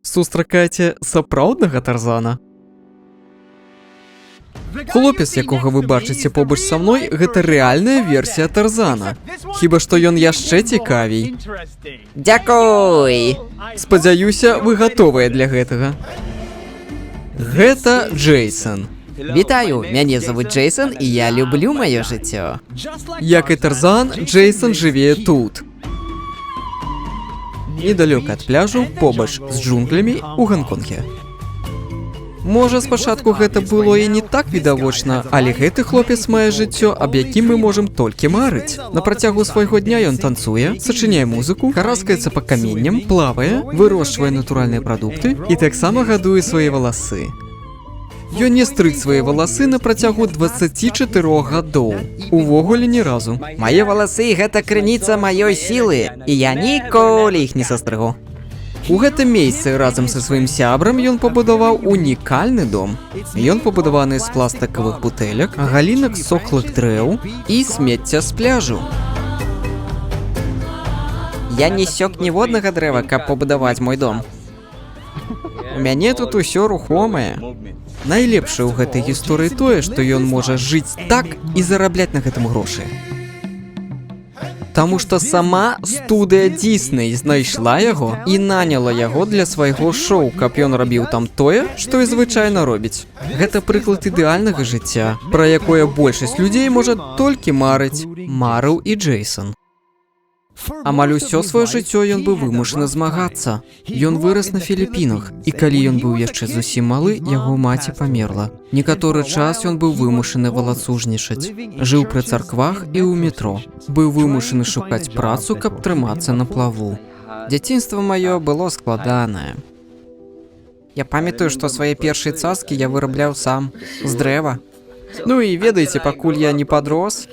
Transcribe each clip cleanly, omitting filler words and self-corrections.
Сустракаеце сапраўднага Тарзана? Хлопец, якога вы бачыце побач са мной, гэта рэальная версія Тарзана. Хіба што ён яшчэ цікавей. Дзякуй! Спадзяюся, вы гатовыя для гэтага. Гэта Джейсон. Вітаю, мяне зовут Джейсон, і я люблю маё жыццё. Як і Тарзан, Джейсон жыве тут. Недалёка ад пляжу, побач з джунглямі ў Ганконге. Можа, спачатку гэта было і не так відавочна, але гэты хлопец мае жыццё, аб якім мы можам толькі марыць. На працягу свайго дня ён танцуе, сачыняе музыку, караскаецца па каменням, плавае, вырошчвае натуральныя прадукты і таксама гадуе свае валасы. Ён не стрыг свае валасы на працягу 24 гадоў. Увогуле ні разу. Мае валасы — гэта крыніца маёй сілы, і я ніколі іх не састрыгу. У гэтым месцы разам са сваім сябрам ён пабудаваў унікальны дом. Ён пабудаваны з пластыкавых бутэлек, галінак сохлых дрэў і смецця з пляжу. Я не сёк ніводнага дрэва, каб пабудаваць мой дом. У мяне тут усё рухомае. Найлепшае ў гэтай гісторыі тое, што ён можа жыць так і зарабляць на гэтым грошы. Таму што сама студыя Disney знайшла яго і наняла яго для свайго шоу, каб ён рабіў там тое, што і звычайна робіць. Гэта прыклад ідэальнага жыцця, пра якое большасць людзей можа толькі марыць. Марыў і Джейсон. Амаль усё сваё жыццё ён быў вымушаны змагацца. Ён вырас на Філіпінах, і калі ён быў яшчэ зусім малы, яго маці памерла. Некаторы час ён быў вымушаны валацужнічаць. Жыў пры царквах і ў метро. Быў вымушаны шукаць працу, каб трымацца на плаву. Дзяцінства маё было складанае. Я памятаю, што свае першыя цацкі я вырабляў сам, з дрэва. Ну і ведаеце, пакуль я не падрос,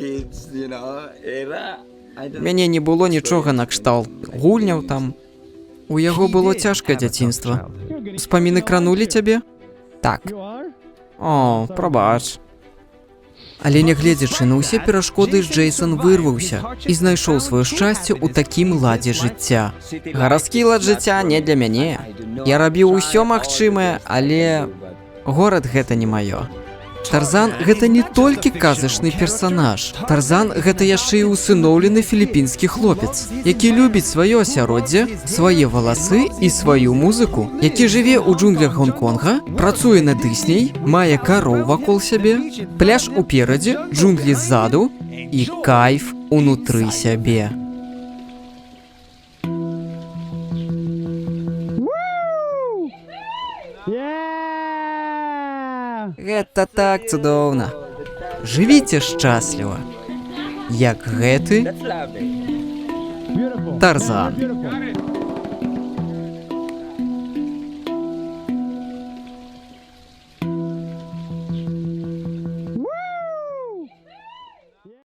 мяне не было нічога накшталт гульняў там. У яго было цяжкае дзяцінства. Успаміны кранулі цябе? Так. О, прабач. Але нягледзячы на ўсе перашкоды, Джейсон вырваўся і знайшоў сваё шчасце ў такім ладзе жыцця. Гарадскі лад жыцця не для мяне. Я рабіў усё магчымае, але горад гэта не маё. Тарзан — гэта не толькі казачны персанаж. Тарзан — гэта яшчэ і усыноўлены філіпінскі хлопец, які любіць сваё асяроддзе, свае валасы і сваю музыку, які жыве ў джунглях Гонконга, працуе на Дысней, мае кароў вакол сябе, пляж уперадзе, джунглі ззаду і кайф унутры сябе. Гэта так цудоўна. Жывіце шчасліва, як гэты Тарзан.